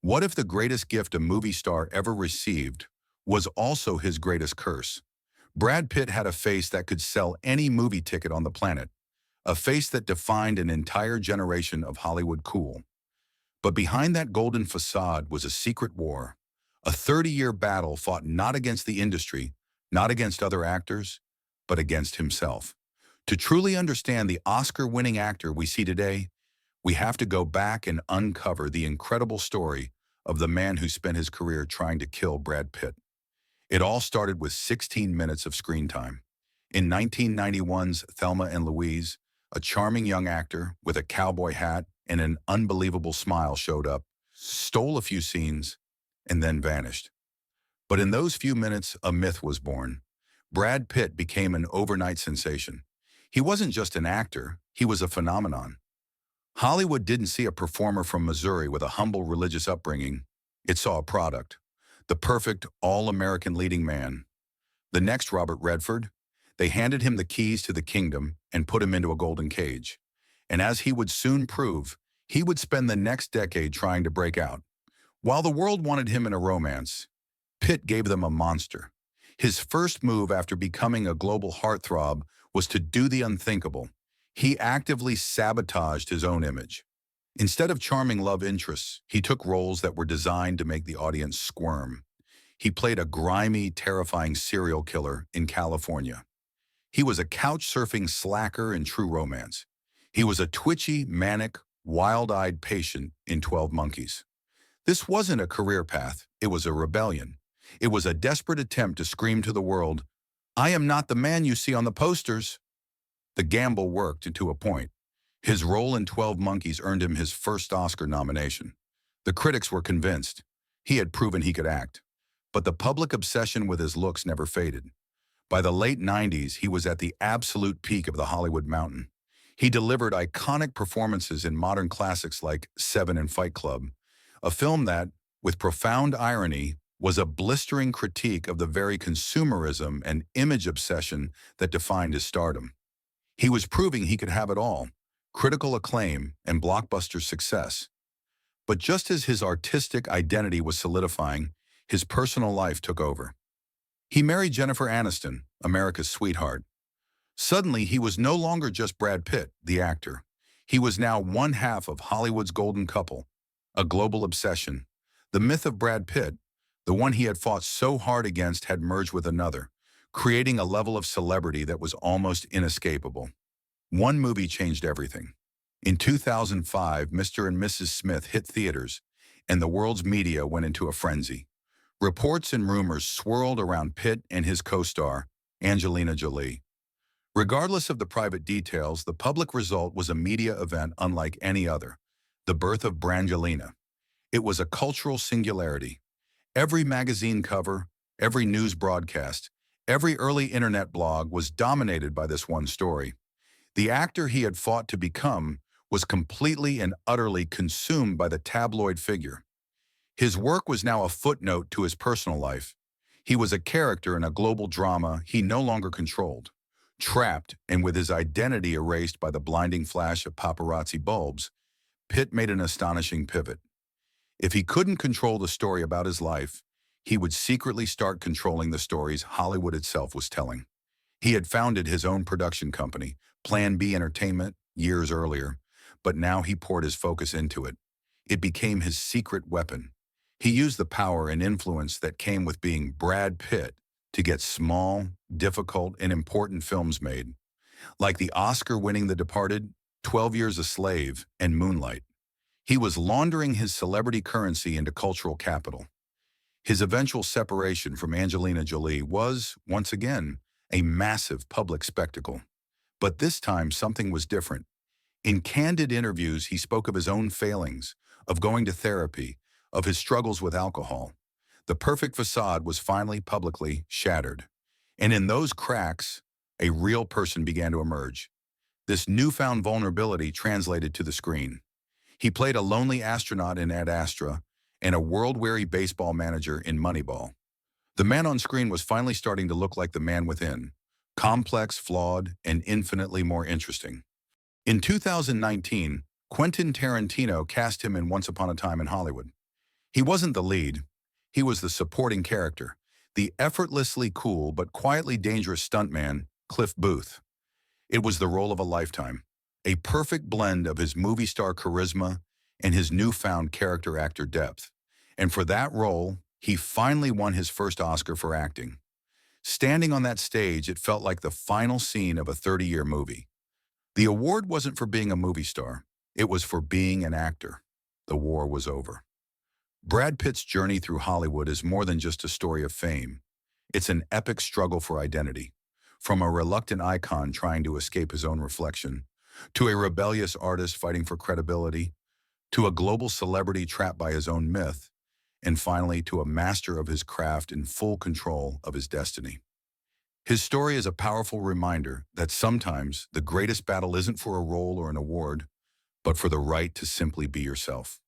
What if the greatest gift a movie star ever received was also his greatest curse? Brad Pitt had a face that could sell any movie ticket on the planet, a face that defined an entire generation of Hollywood cool. But behind that golden facade was a secret war, a 30-year battle fought not against the industry, not against other actors, but against himself. To truly understand the Oscar-winning actor we see today, we have to go back and uncover the incredible story of the man who spent his career trying to kill Brad Pitt. It all started with 16 minutes of screen time. In 1991's Thelma and Louise, a charming young actor with a cowboy hat and an unbelievable smile showed up, stole a few scenes, and then vanished. But in those few minutes, a myth was born. Brad Pitt became an overnight sensation. He wasn't just an actor, he was a phenomenon. Hollywood didn't see a performer from Missouri with a humble religious upbringing. It saw a product, the perfect all-American leading man. The next Robert Redford, they handed him the keys to the kingdom and put him into a golden cage. And as he would soon prove, he would spend the next decade trying to break out. While the world wanted him in a romance, Pitt gave them a monster. His first move after becoming a global heartthrob was to do the unthinkable. He actively sabotaged his own image. Instead of charming love interests, he took roles that were designed to make the audience squirm. He played a grimy, terrifying serial killer in California. He was a couch-surfing slacker in True Romance. He was a twitchy, manic, wild-eyed patient in 12 Monkeys. This wasn't a career path, it was a rebellion. It was a desperate attempt to scream to the world, "I am not the man you see on the posters." The gamble worked to a point. His role in 12 Monkeys earned him his first Oscar nomination. The critics were convinced. He had proven he could act. But the public obsession with his looks never faded. By the late 90s, he was at the absolute peak of the Hollywood mountain. He delivered iconic performances in modern classics like Seven and Fight Club, a film that, with profound irony, was a blistering critique of the very consumerism and image obsession that defined his stardom. He was proving he could have it all, critical acclaim and blockbuster success. But just as his artistic identity was solidifying, his personal life took over. He married Jennifer Aniston, America's sweetheart. Suddenly, he was no longer just Brad Pitt, the actor. He was now one half of Hollywood's golden couple, a global obsession. The myth of Brad Pitt, the one he had fought so hard against, had merged with another, creating a level of celebrity that was almost inescapable. One movie changed everything. In 2005, Mr. and Mrs. Smith hit theaters, and the world's media went into a frenzy. Reports and rumors swirled around Pitt and his co-star, Angelina Jolie. Regardless of the private details, the public result was a media event unlike any other, the birth of Brangelina. It was a cultural singularity. Every magazine cover, every news broadcast, every early internet blog was dominated by this one story. The actor he had fought to become was completely and utterly consumed by the tabloid figure. His work was now a footnote to his personal life. He was a character in a global drama he no longer controlled. Trapped and with his identity erased by the blinding flash of paparazzi bulbs, Pitt made an astonishing pivot. If he couldn't control the story about his life, he would secretly start controlling the stories Hollywood itself was telling. He had founded his own production company, Plan B Entertainment, years earlier, but now he poured his focus into it. It became his secret weapon. He used the power and influence that came with being Brad Pitt to get small, difficult, and important films made, like the Oscar-winning The Departed, 12 Years a Slave, and Moonlight. He was laundering his celebrity currency into cultural capital. His eventual separation from Angelina Jolie was, once again, a massive public spectacle. But this time, something was different. In candid interviews, he spoke of his own failings, of going to therapy, of his struggles with alcohol. The perfect facade was finally publicly shattered. And in those cracks, a real person began to emerge. This newfound vulnerability translated to the screen. He played a lonely astronaut in Ad Astra and a world-weary baseball manager in Moneyball. The man on screen was finally starting to look like the man within, complex, flawed, and infinitely more interesting. In 2019, Quentin Tarantino cast him in Once Upon a Time in Hollywood. He wasn't the lead. He was the supporting character, the effortlessly cool but quietly dangerous stuntman, Cliff Booth. It was the role of a lifetime, a perfect blend of his movie star charisma and his newfound character actor depth. And for that role, he finally won his first Oscar for acting. Standing on that stage, it felt like the final scene of a 30-year movie. The award wasn't for being a movie star. It was for being an actor. The war was over. Brad Pitt's journey through Hollywood is more than just a story of fame. It's an epic struggle for identity. From a reluctant icon trying to escape his own reflection, to a rebellious artist fighting for credibility, to a global celebrity trapped by his own myth, and finally to a master of his craft in full control of his destiny. His story is a powerful reminder that sometimes the greatest battle isn't for a role or an award, but for the right to simply be yourself.